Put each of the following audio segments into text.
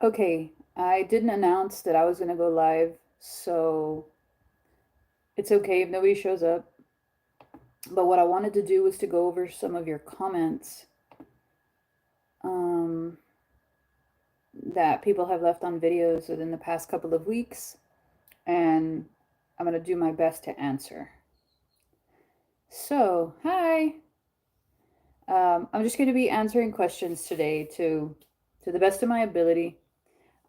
Okay, I didn't announce that I was going to go live, so it's okay if nobody shows up. But what I wanted to do was to go over some of your comments um, that people have left on videos within the past couple of weeks, and I'm going to do my best to answer. So, hi. I'm just going to be answering questions today to the best of my ability.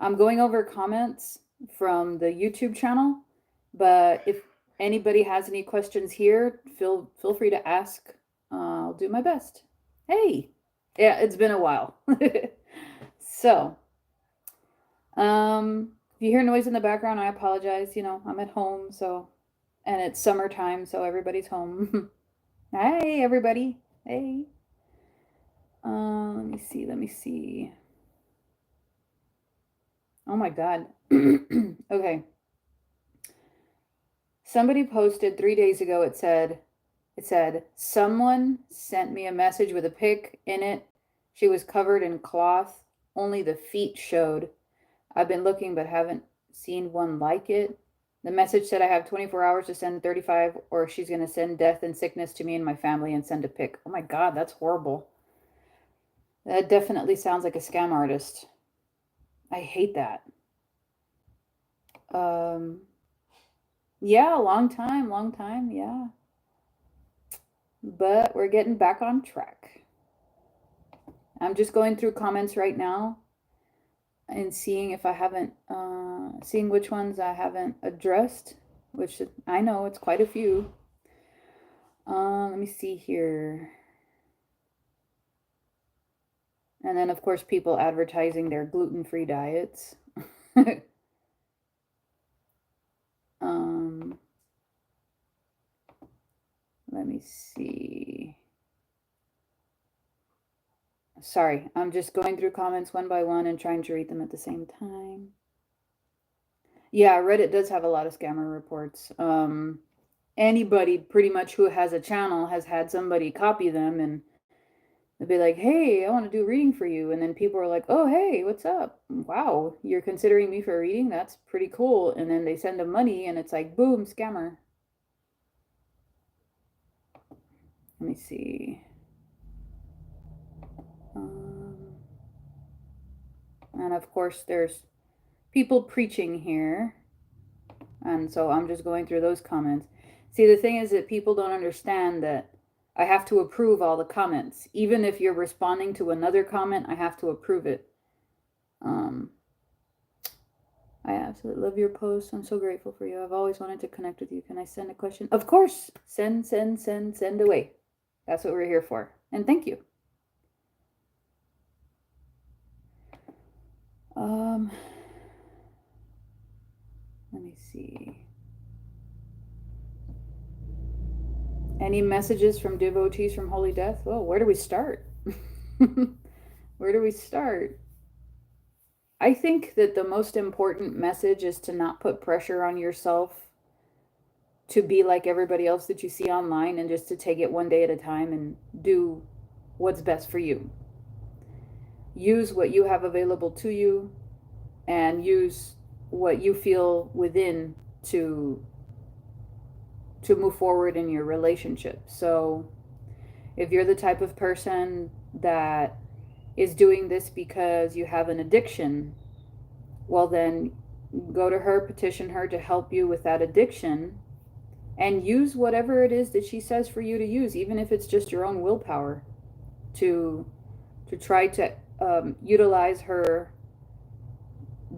I'm going over comments from the YouTube channel, but if anybody has any questions here, feel free to ask. I'll do my best. Hey, yeah, it's been a while. So, if you hear noise in the background, I apologize. You know, I'm at home, so and it's summertime, so everybody's home. Hi, everybody. Hey. Let me see. Let me see. Oh my God. Okay. Somebody posted 3 days ago. It said someone sent me a message with a pic in it. She was covered in cloth. Only the feet showed. I've been looking but haven't seen one like it. The message said I have 24 hours to send 35 or she's going to send death and sickness to me and my family and send a pic. Oh my God, that's horrible. That definitely sounds like a scam artist. I hate that. Um, yeah, long time, yeah. But we're getting back on track. I'm just going through comments right now and seeing if I haven't, seeing which ones I haven't addressed, which I know it's quite a few. Let me see here. And then, of course, people advertising their gluten-free diets. um, Let me see. Sorry, I'm just going through comments one by one and trying to read them at the same time. Yeah, Reddit does have a lot of scammer reports. Anybody pretty much who has a channel has had somebody copy them and they'll be like, hey, I want to do a reading for you. And then people are like, oh, hey, what's up? Wow, you're considering me for a reading? That's pretty cool. And then they send them money and it's like, boom, scammer. Let me see. Um, and of course, there's people preaching here. And so I'm just going through those comments. See, the thing is that people don't understand that I have to approve all the comments. Even if you're responding to another comment, I have to approve it. Um, I absolutely love your post. I'm so grateful for you. I've always wanted to connect with you. Can I send a question? Of course. Send away. That's what we're here for. And thank you. Um, Let me see. Any messages from devotees from Holy Death? Well, where do we start? Where do we start? I think that the most important message is to not put pressure on yourself to be like everybody else that you see online and just to take it one day at a time and do what's best for you. Use what you have available to you and use what you feel within to move forward in your relationship. So, if you're the type of person that is doing this because you have an addiction, well then go to her, petition her to help you with that addiction and use whatever it is that she says for you to use, even if it's just your own willpower to try to utilize her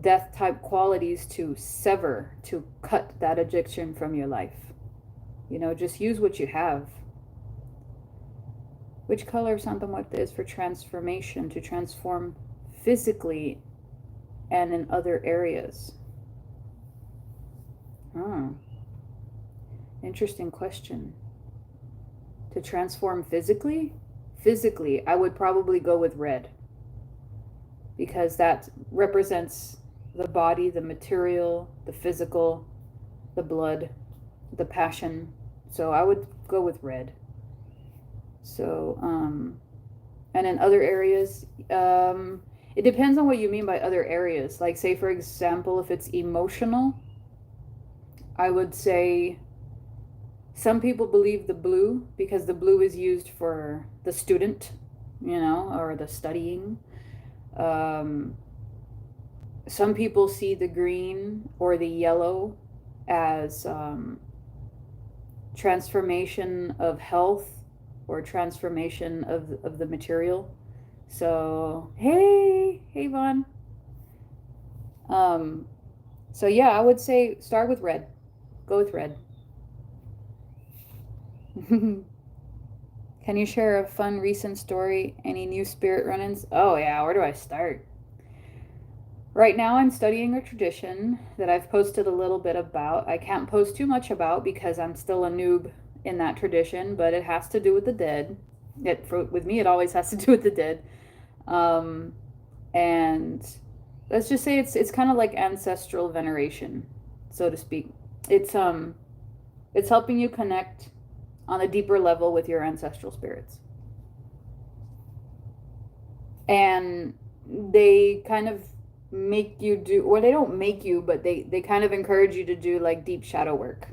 death type qualities to sever, to cut that addiction from your life. You know, just use what you have. Which color Santa Muerte is for transformation, to transform physically and in other areas? Hmm. Interesting question. To transform physically? Physically, I would probably go with red because that represents the body, the material, the physical, the blood, the passion. So I would go with red. So, and in other areas, It depends on what you mean by other areas. Like, say, for example, if it's emotional, I would say some people believe the blue because the blue is used for the student, or the studying. Um, some people see the green or the yellow as transformation of health or transformation of the material. So, hey, Vaughn. Um, so, yeah, I would say start with red. Go with red. Can you share a fun recent story? Any new spirit run ins? Oh, yeah, where do I start? Right now, I'm studying a tradition that I've posted a little bit about. I can't post too much about because I'm still a noob in that tradition, but it has to do with the dead. With me, it always has to do with the dead. Um, and let's just say it's kind of like ancestral veneration, so to speak. It's um it's helping you connect on a deeper level with your ancestral spirits. And they kind of make you do, or they don't make you, but they kind of encourage you to do like deep shadow work.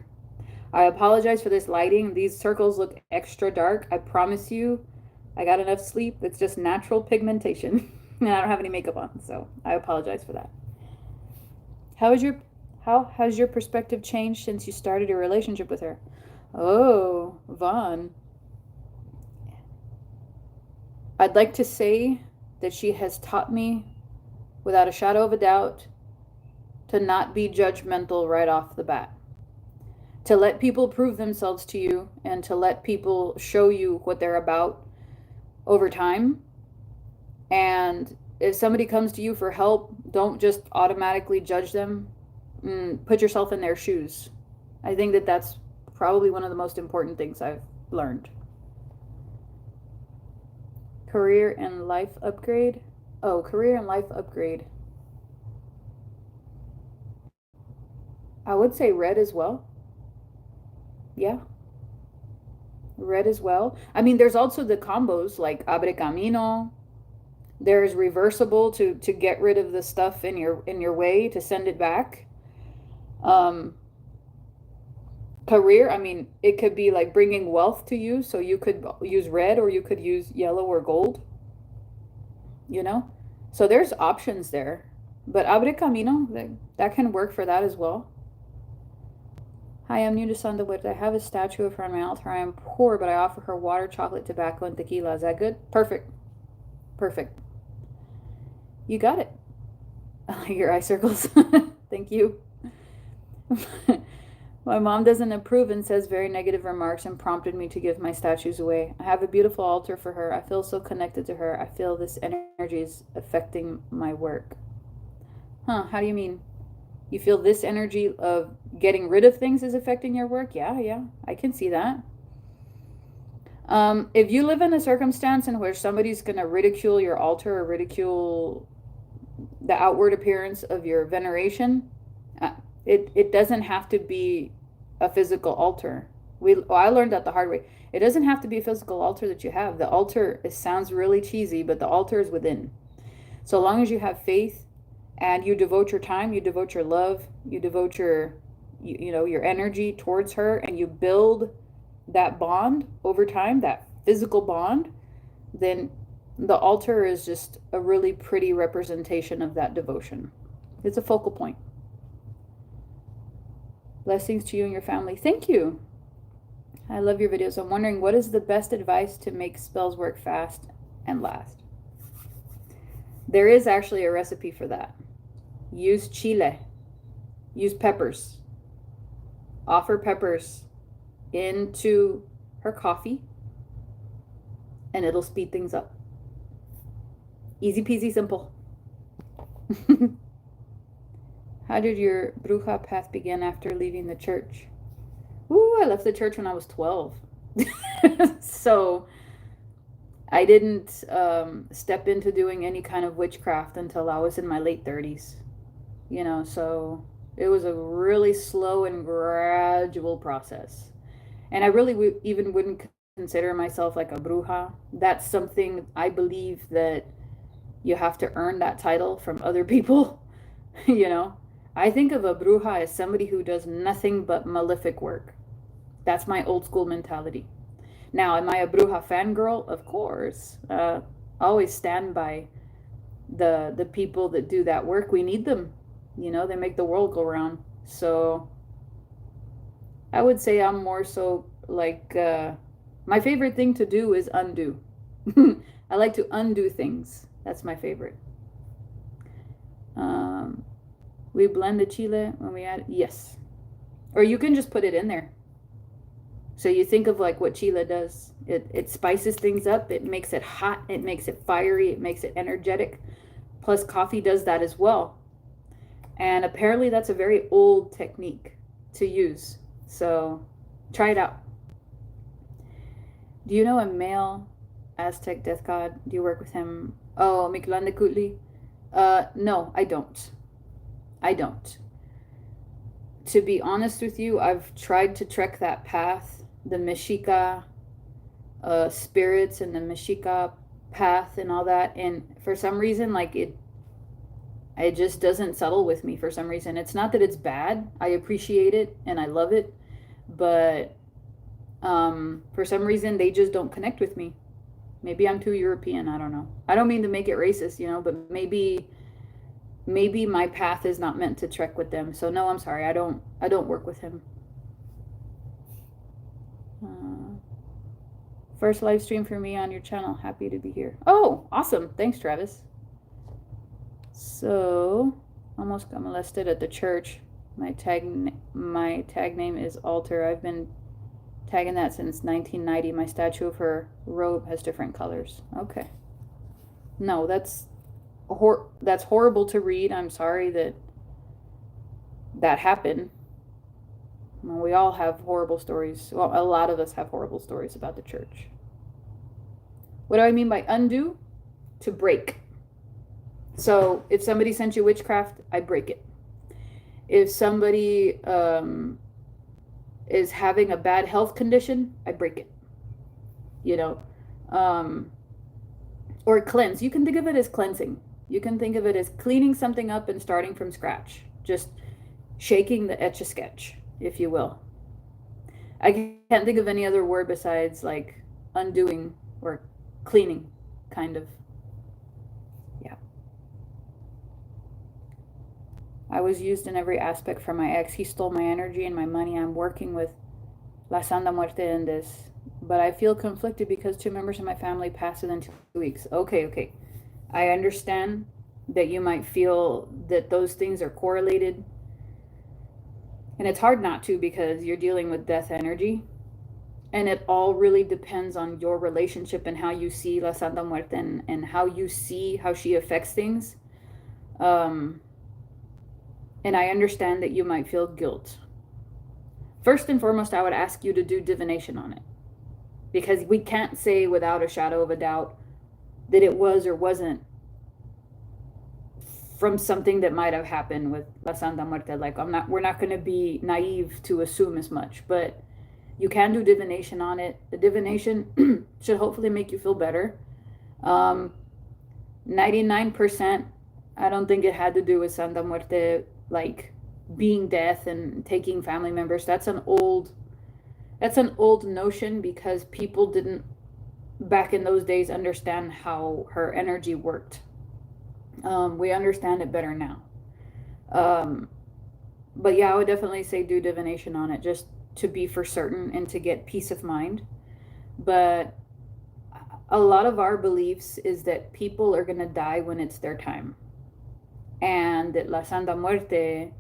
I apologize for this lighting. These circles look extra dark. I promise you, I got enough sleep. It's just natural pigmentation. And I don't have any makeup on, so I apologize for that. How is your how has your perspective changed since you started your relationship with her? Oh, Vaughn. I'd like to say that she has taught me, without a shadow of a doubt, to not be judgmental right off the bat. To let people prove themselves to you and to let people show you what they're about over time. And if somebody comes to you for help, don't just automatically judge them. Put yourself in their shoes. I think that that's probably one of the most important things I've learned. Career and life upgrade. Oh, career and life upgrade. I would say red as well. Yeah, red as well. I mean, there's also the combos like abre camino. There's reversible to get rid of the stuff in your way to send it back. Um, career, I mean, it could be like bringing wealth to you, so you could use red or you could use yellow or gold, you know? So there's options there. But abre camino, that can work for that as well. Hi, I'm new to Sandalwood. I have a statue of her on my altar. I am poor, but I offer her water, chocolate, tobacco, and tequila. Is that good? Perfect. Perfect. You got it. Your eye circles. Thank you. My mom doesn't approve and says very negative remarks and prompted me to give my statues away. I have a beautiful altar for her. I feel so connected to her. I feel this energy is affecting my work. Huh, how do you mean? You feel this energy of getting rid of things is affecting your work? Yeah, I can see that. If you live in a circumstance in which somebody's going to ridicule your altar or ridicule the outward appearance of your veneration, uh, it doesn't have to be a physical altar. I learned that the hard way. It doesn't have to be a physical altar that you have. The altar, it sounds really cheesy, but the altar is within. So long as you have faith and you devote your time, you devote your love, you devote your energy towards her, and you build that bond over time, that physical bond, then the altar is just a really pretty representation of that devotion. It's a focal point. Blessings to you and your family. Thank you. I love your videos. I'm wondering, what is the best advice to make spells work fast and last? There is actually a recipe for that. Use chile. Use peppers. Offer peppers into her coffee, and it'll speed things up. Easy peasy simple. How did your bruja path begin after leaving the church? Ooh, I left the church when I was 12. So I didn't step into doing any kind of witchcraft until I was in my late 30s. So it was a really slow and gradual process. And I really even wouldn't consider myself like a bruja. That's something I believe that You have to earn that title from other people. You know, I think of a bruja as somebody who does nothing but malefic work. That's my old school mentality. Now, am I a bruja fangirl? Of course. Always stand by the people that do that work. We need them. You know, they make the world go round. So I would say I'm more so like my favorite thing to do is undo. I like to undo things. That's my favorite. Um, we blend the chile when we add, yes. Or you can just put it in there. So you think of like what chile does. It spices things up. It makes it hot. It makes it fiery. It makes it energetic. Plus coffee does that as well. And apparently that's a very old technique to use. So try it out. Do you know a male Aztec death god? Do you work with him? Oh, Mictlantecuhtli? No, I don't. I don't. To be honest with you, I've tried to trek that path, the Mexica spirits and the Mexica path and all that, and for some reason, like it just doesn't settle with me for some reason. It's not that it's bad. I appreciate it and I love it, but for some reason they just don't connect with me. Maybe I'm too European. I don't know. I don't mean to make it racist, you know, but maybe my path is not meant to trek with them. So no, I'm sorry. I don't work with him. First live stream for me on your channel. Happy to be here. Oh, awesome. Thanks, Travis. So, almost got molested at the church. My tag name is Alter. I've been tagging that since 1990. My statue of her robe has different colors. Okay. No, that's horrible to read. I'm sorry that happened. Well, we all have horrible stories. Well, a lot of us have horrible stories about the church. What do I mean by undo? To break. So if somebody sent you witchcraft, I break it. If somebody is having a bad health condition, I break it. You know, or cleanse. You can think of it as cleansing. You can think of it as cleaning something up and starting from scratch. Just shaking the etch-a-sketch, if you will. I can't think of any other word besides like undoing or cleaning, kind of. Yeah. I was used in every aspect from my ex. He stole my energy and my money. I'm working with La Santa Muerte in this, but I feel conflicted because 2 members of my family passed within 2 weeks. Okay. I understand that you might feel that those things are correlated. And it's hard not to because you're dealing with death energy. And it all really depends on your relationship and how you see La Santa Muerte and how you see how she affects things. And I understand that you might feel guilt. First and foremost, I would ask you to do divination on it. Because we can't say without a shadow of a doubt that it was or wasn't from something that might have happened with La Santa Muerte. Like we're not going to be naive to assume as much, but you can do divination on it. The divination should hopefully make you feel better. 99%, I don't think it had to do with Santa Muerte, like being death and taking family members. That's an old notion because people didn't back in those days understand how her energy worked. We understand it better now. But yeah, I would definitely say do divination on it just to be for certain and to get peace of mind. But a lot of our beliefs is that people are going to die when it's their time. And that La Santa Muerte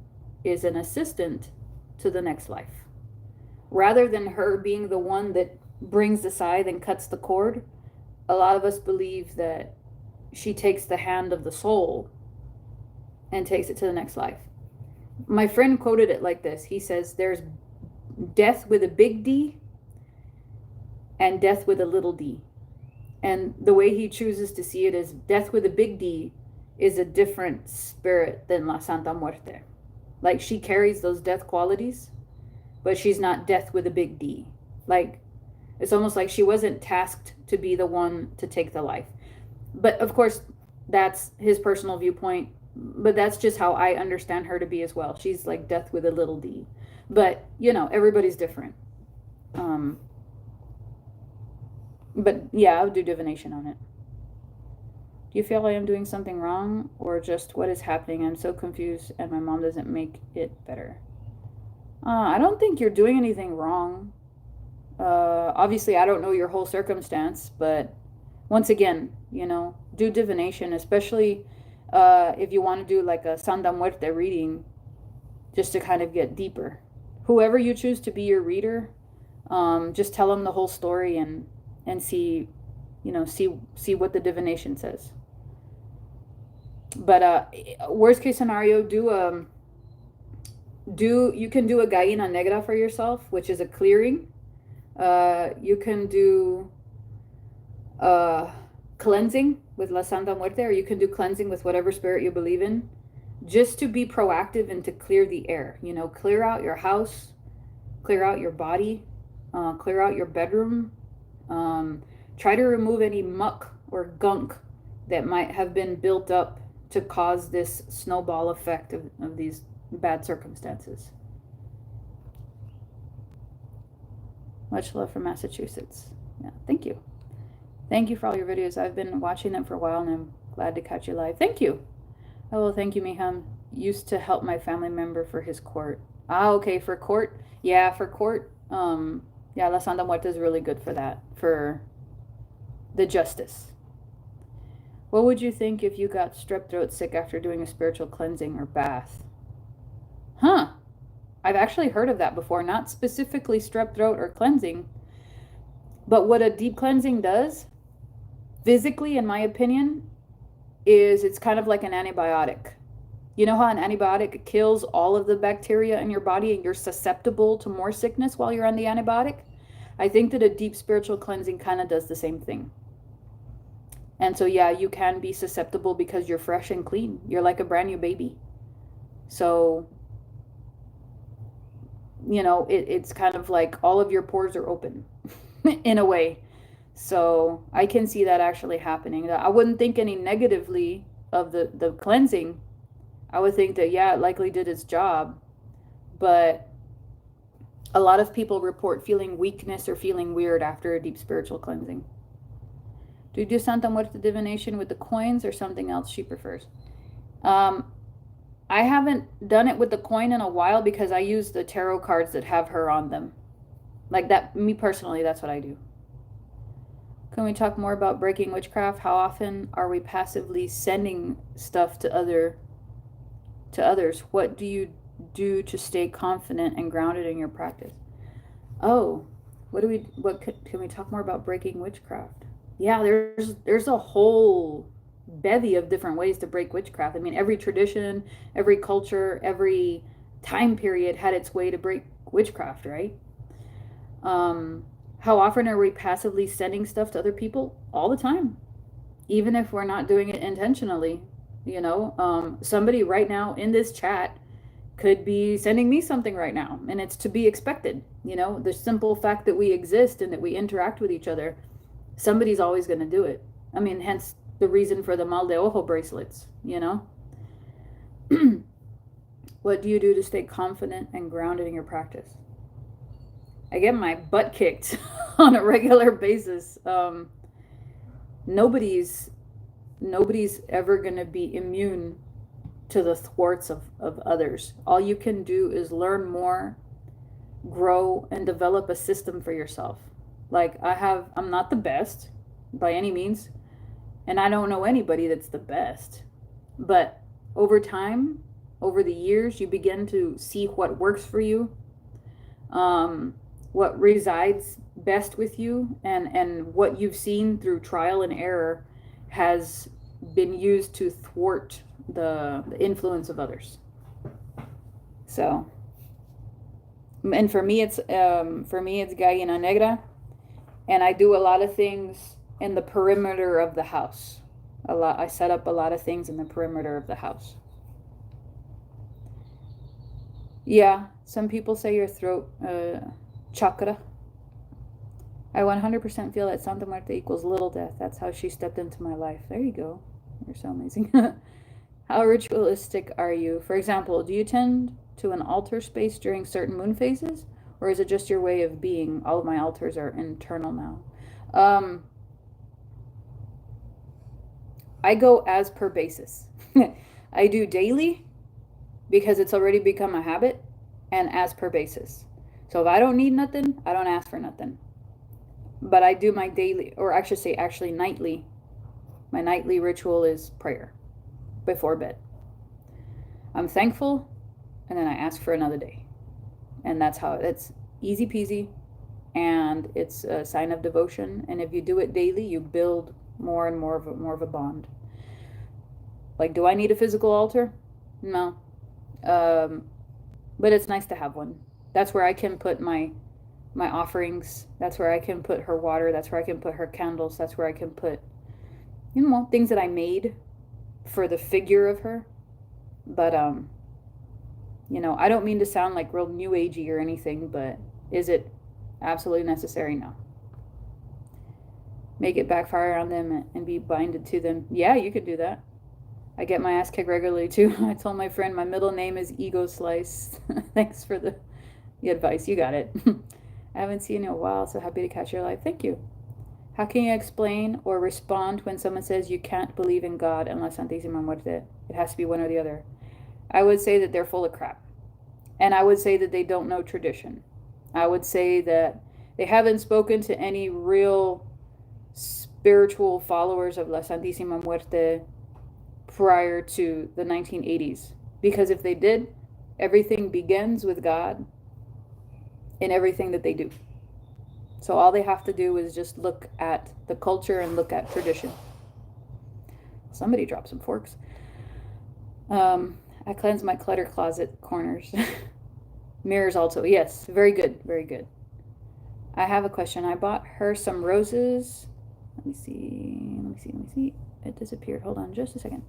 is an assistant to the next life. Rather than her being the one that brings the scythe and cuts the cord, a lot of us believe that she takes the hand of the soul and takes it to the next life. My friend quoted it like this. He says, there's death with a big D and death with a little d. And the way he chooses to see it is death with a big D is a different spirit than La Santa Muerte. Like she carries those death qualities, but she's not death with a big D. Like it's almost like she wasn't tasked to be the one to take the life. But of course, That's his personal viewpoint, but that's just how I understand her to be as well. She's like death with a little d. But, everybody's different. Um, but yeah, I'll do divination on it. Do you feel I am doing something wrong or just what is happening? I'm so confused and my mom doesn't make it better. I don't think you're doing anything wrong. Obviously, I don't know your whole circumstance, but once again, do divination, especially if you want to do like a Santa Muerte reading, just to kind of get deeper. Whoever you choose to be your reader, just tell them the whole story and see, see what the divination says. But worst case scenario, you can do a gallina negra for yourself, which is a clearing. You can do uh, cleansing with La Santa Muerte, or you can do cleansing with whatever spirit you believe in, just to be proactive and to clear the air. Clear out your house, clear out your body, clear out your bedroom. Try to remove any muck or gunk that might have been built up to cause this snowball effect of these bad circumstances. Much love from Massachusetts. Yeah, thank you. Thank you for all your videos. I've been watching them for a while and I'm glad to catch you live. Thank you. Oh, well, thank you, Miham. Used to help my family member for his court. Ah, okay, for court. Yeah, for court. Yeah, La Santa Muerte is really good for that, for the justice. What would you think if you got strep throat sick after doing a spiritual cleansing or bath? Huh. I've actually heard of that before, not specifically strep throat or cleansing, but what a deep cleansing does, physically, in my opinion, is it's kind of like an antibiotic. You know how an antibiotic kills all of the bacteria in your body and you're susceptible to more sickness while you're on the antibiotic? I think that a deep spiritual cleansing kind of does the same thing. And so, yeah, you can be susceptible because you're fresh and clean. You're like a brand new baby. So, it's kind of like all of your pores are open in a way. So I can see that actually happening. I wouldn't think any negatively of the cleansing. I would think that, yeah, it likely did its job. But a lot of people report feeling weakness or feeling weird after a deep spiritual cleansing. Do you do Santa Muerte divination with the coins or something else she prefers? I haven't done it with the coin in a while because I use the tarot cards that have her on them. Like that, me personally, that's what I do. Can we talk more about breaking witchcraft? How often are we passively sending stuff to others? What do you do to stay confident and grounded in your practice? Oh, can we talk more about breaking witchcraft? Yeah, there's a whole bevy of different ways to break witchcraft. I mean, every tradition, every culture, every time period had its way to break witchcraft, right? How often are we passively sending stuff to other people? All the time, even if we're not doing it intentionally. Somebody right now in this chat could be sending me something right now, and it's to be expected. The simple fact that we exist and that we interact with each other, somebody's always going to do it. I mean, hence the reason for the mal de ojo bracelets. What do you do to stay confident and grounded in your practice? I get my butt kicked on a regular basis. Nobody's ever going to be immune to the thwarts of others. All you can do is learn more, grow, and develop a system for yourself. Like I'm not the best by any means, and I don't know anybody that's the best. But over time, over the years, you begin to see what works for you, what resides best with you, and what you've seen through trial and error has been used to thwart the influence of others. So, and for me it's gallina negra, and I do a lot of things in the perimeter of the house. I set up a lot of things in the perimeter of the house. Yeah, some people say your throat chakra. I 100% feel that Santa Marta equals little death. That's how she stepped into my life. There you go. You're so amazing. How ritualistic are you? For example, do you tend to an altar space during certain moon phases? Or is it just your way of being? All of my altars are internal now. Um, I go as per basis. I do daily because it's already become a habit, and as per basis. So if I don't need nothing, I don't ask for nothing. But I do my daily, or I should say actually nightly. My nightly ritual is prayer before bed. I'm thankful, and then I ask for another day. And that's how it's easy peasy, and it's a sign of devotion. And if you do it daily, you build more and more of a bond. Like, do I need a physical altar? No. But it's nice to have one. That's where I can put my offerings. That's where I can put her water. That's where I can put her candles. That's where I can put, things that I made for the figure of her. But I don't mean to sound like real new agey or anything, but is it absolutely necessary? No. Make it backfire on them and be binded to them. Yeah, you could do that. I get my ass kicked regularly too. I told my friend my middle name is Ego Slice. Thanks for the advice. You got it. I haven't seen you in a while, so happy to catch your life. Thank you. How can you explain or respond when someone says you can't believe in God unless Santísima Muerte? It has to be one or the other. I would say that they're full of crap. And I would say that they don't know tradition. I would say that they haven't spoken to any real spiritual followers of La Santísima Muerte prior to the 1980s. Because if they did, everything begins with God in everything that they do. So all they have to do is just look at the culture and look at tradition. Somebody dropped some forks. I cleanse my clutter closet corners. Mirrors also. Yes, very good, very good. I have a question. I bought her some roses. Let me see. It disappeared. Hold on just a second.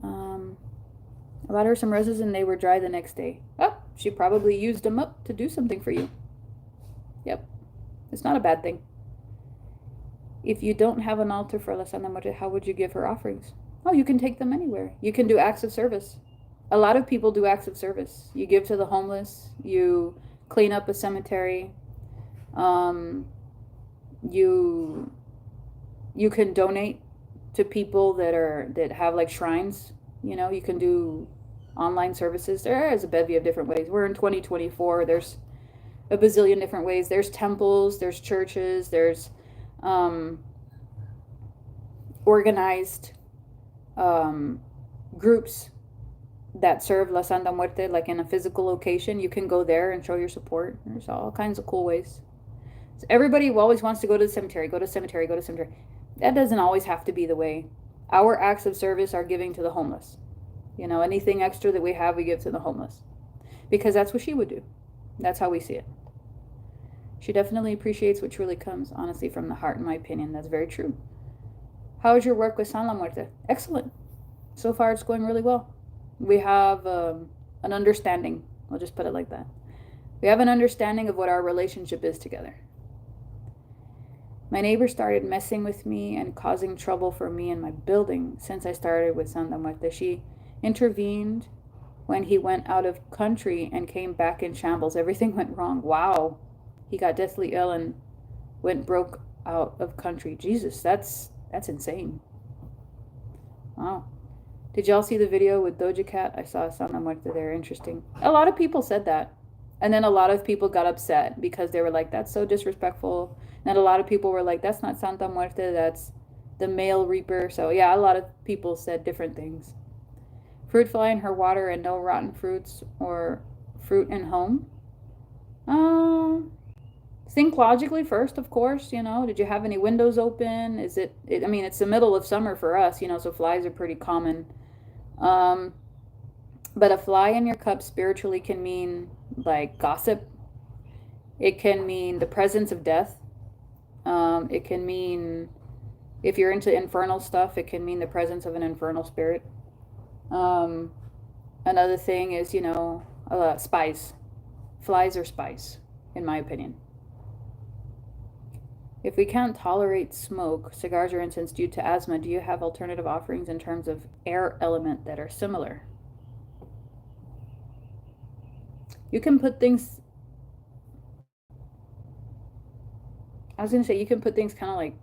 I bought her some roses and they were dry the next day. Oh, she probably used them up to do something for you. Yep. It's not a bad thing. If you don't have an altar for La Santa Muerte, how would you give her offerings? Oh, you can take them anywhere. You can do acts of service. A lot of people do acts of service. You give to the homeless. You clean up a cemetery. You can donate to people that have like shrines. You can do online services. There is a bevy of different ways. We're in 2024. There's a bazillion different ways. There's temples, there's churches, there's organized groups that serve La Santa Muerte, like in a physical location. You can go there and show your support. There's all kinds of cool ways. So everybody always wants to go to the cemetery, go to cemetery, go to cemetery. That doesn't always have to be the way. Our acts of service are giving to the homeless. Anything extra that we have, we give to the homeless. Because that's what she would do. That's how we see it. She definitely appreciates what truly comes, honestly, from the heart, in my opinion. That's very true. How is your work with San La Muerte? Excellent. So far, it's going really well. We have an understanding. I'll just put it like that. We have an understanding of what our relationship is together. My neighbor started messing with me and causing trouble for me in my building since I started with Santa Muerte. She intervened when he went out of country and came back in shambles. Everything went wrong. Wow. He got deathly ill and went broke out of country. Jesus, that's insane. Wow. Did y'all see the video with Doja Cat? I saw Santa Muerte there. Interesting. A lot of people said that. And then a lot of people got upset because they were like, that's so disrespectful. And a lot of people were like, that's not Santa Muerte, that's the male reaper. So yeah, a lot of people said different things. Fruit fly in her water and no rotten fruits or fruit in home. Think logically first, of course. Did you have any windows open? Is it I mean, it's the middle of summer for us, so flies are pretty common. But a fly in your cup spiritually can mean like gossip. It can mean the presence of death. It can mean, if you're into infernal stuff, it can mean the presence of an infernal spirit. Another thing is, spies. Flies are spies, in my opinion. If we can't tolerate smoke, cigars or incense due to asthma, do you have alternative offerings in terms of air element that are similar? You can put things, I was going to say, you can put things kind of like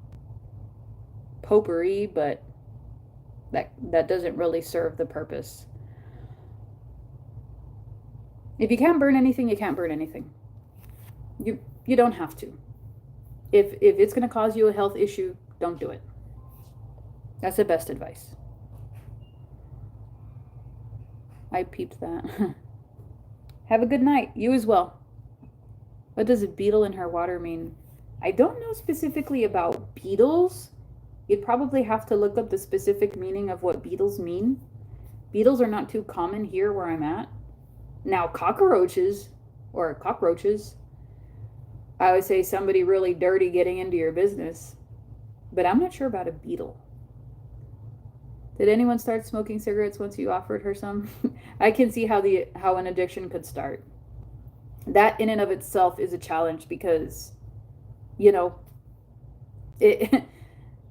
potpourri, but that doesn't really serve the purpose. If you can't burn anything, you can't burn anything. You don't have to. If it's going to cause you a health issue, don't do it. That's the best advice. I peeped that. Have a good night. You as well. What does a beetle in her water mean? I don't know specifically about beetles. You'd probably have to look up the specific meaning of what beetles mean. Beetles are not too common here where I'm at. Now, cockroaches, I would say somebody really dirty getting into your business. But I'm not sure about a beetle. Did anyone start smoking cigarettes once you offered her some? I can see how an addiction could start. That in and of itself is a challenge because, you know, it,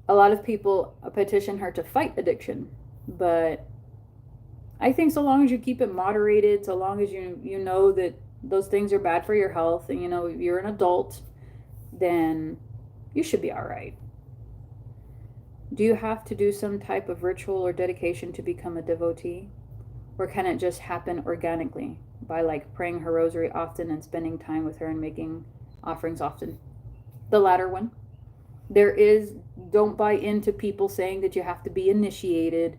a lot of people petition her to fight addiction, but I think so long as you keep it moderated, so long as you know that those things are bad for your health, and you know you're an adult, then you should be all right. Do you have to do some type of ritual or dedication to become a devotee? Or can it just happen organically by like praying her rosary often and spending time with her and making offerings often? The latter one. Don't buy into people saying that you have to be initiated.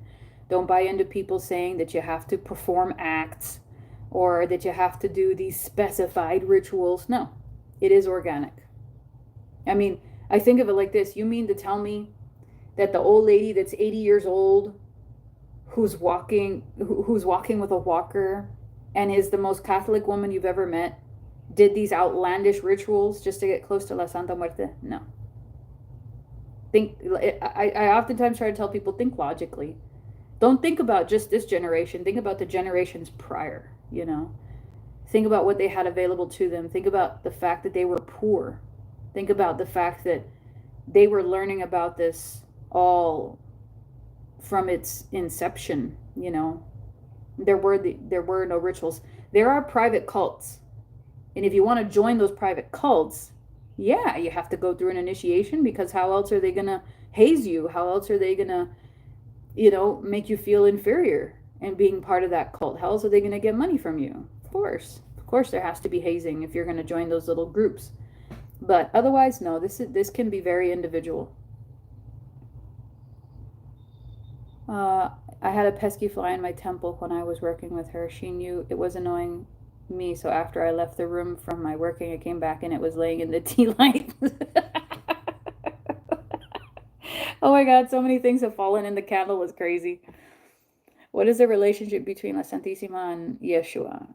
Don't buy into people saying that you have to perform acts or that you have to do these specified rituals. No, it is organic. I mean, I think of it like this. You mean to tell me that the old lady that's 80 years old who's walking with a walker and is the most Catholic woman you've ever met did these outlandish rituals just to get close to La Santa Muerte? No. I oftentimes try to tell people, think logically. Don't think about just this generation. Think about the generations prior, you know. Think about what they had available to them. Think about the fact that they were poor. Think about the fact that they were learning about this all from its inception, you know. There were no rituals. There are private cults. And if you want to join those private cults, yeah, you have to go through an initiation because how else are they going to haze you? How else are they going to, you know, make you feel inferior and being part of that cult? How else are they going to get money from you? Of course. Of course there has to be hazing if you're going to join those little groups. But otherwise, no, this can be very individual. I had a pesky fly in my temple when I was working with her. She knew it was annoying me, so after I left the room from my working, I came back and it was laying in the tea light. Oh my God, so many things have fallen in the candle. Was crazy. What is the relationship between La Santissima and Yeshua?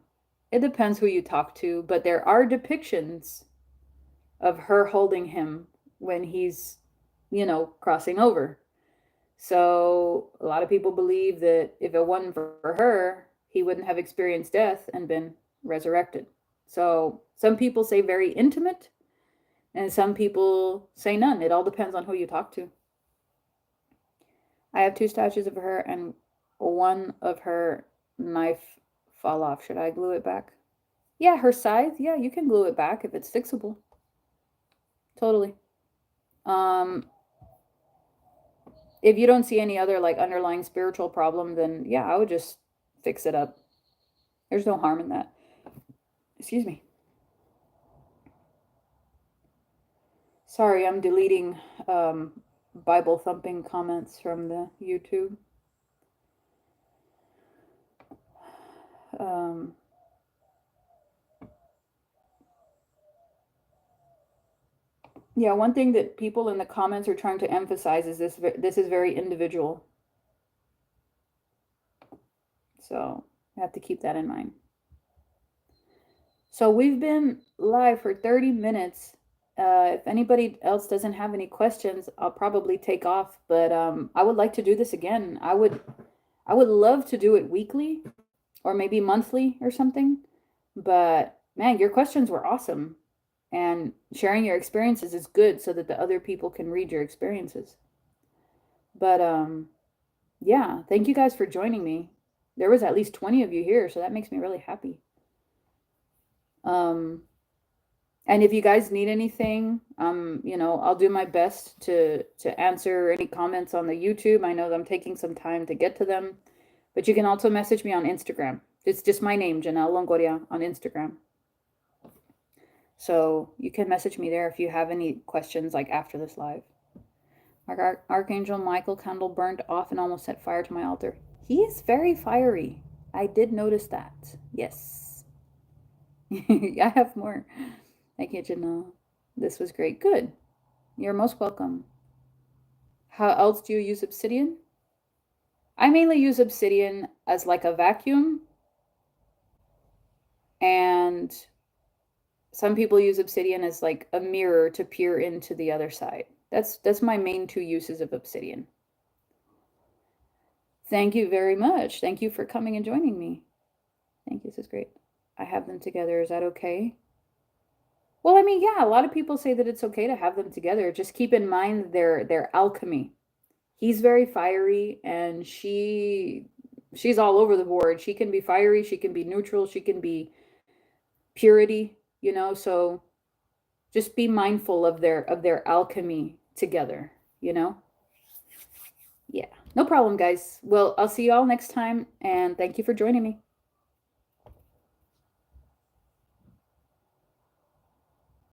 It depends who you talk to, but there are depictions of her holding him when he's, you know, crossing over. So a lot of people believe that if it wasn't for her, he wouldn't have experienced death and been resurrected. So some people say very intimate, and some people say none. It all depends on who you talk to. I have 2 statues of her and one of her knife fall off. Should I glue it back? Yeah, her scythe. Yeah, you can glue it back if it's fixable. Totally. If you don't see any other like underlying spiritual problem, then yeah, I would just fix it up. There's no harm in that. Excuse me. Sorry, I'm deleting Bible thumping comments from the YouTube. Yeah, one thing that people in the comments are trying to emphasize is this is very individual. So I have to keep that in mind. So we've been live for 30 minutes. If anybody else doesn't have any questions, I'll probably take off. But I would like to do this again. I would love to do it weekly or maybe monthly or something. But man, your questions were awesome. And sharing your experiences is good so that the other people can read your experiences. But yeah, thank you guys for joining me. There was at least 20 of you here, so that makes me really happy. Um and if you guys need anything, I'll do my best to answer any comments on the YouTube. I know that I'm taking some time to get to them, but you can also message me on Instagram. It's just my name, Janelle Longoria, on Instagram. So you can message me there if you have any questions, like after this live. Archangel Michael candle burned off and almost set fire to my altar. He is very fiery. I did notice that. Yes. I have more. Thank you, Janelle. This was great. Good. You're most welcome. How else do you use obsidian? I mainly use obsidian as like a vacuum, and some people use obsidian as like a mirror to peer into the other side. That's my main two uses of obsidian. Thank you very much. Thank you for coming and joining me. Thank you. This is great. I have them together. Is that okay? Well, I mean, yeah, a lot of people say that it's okay to have them together. Just keep in mind their alchemy. He's very fiery, and she's all over the board. She can be fiery, she can be neutral, she can be purity, so just be mindful of their alchemy together, you know? Yeah. No problem, guys. Well, I'll see you all next time, and thank you for joining me.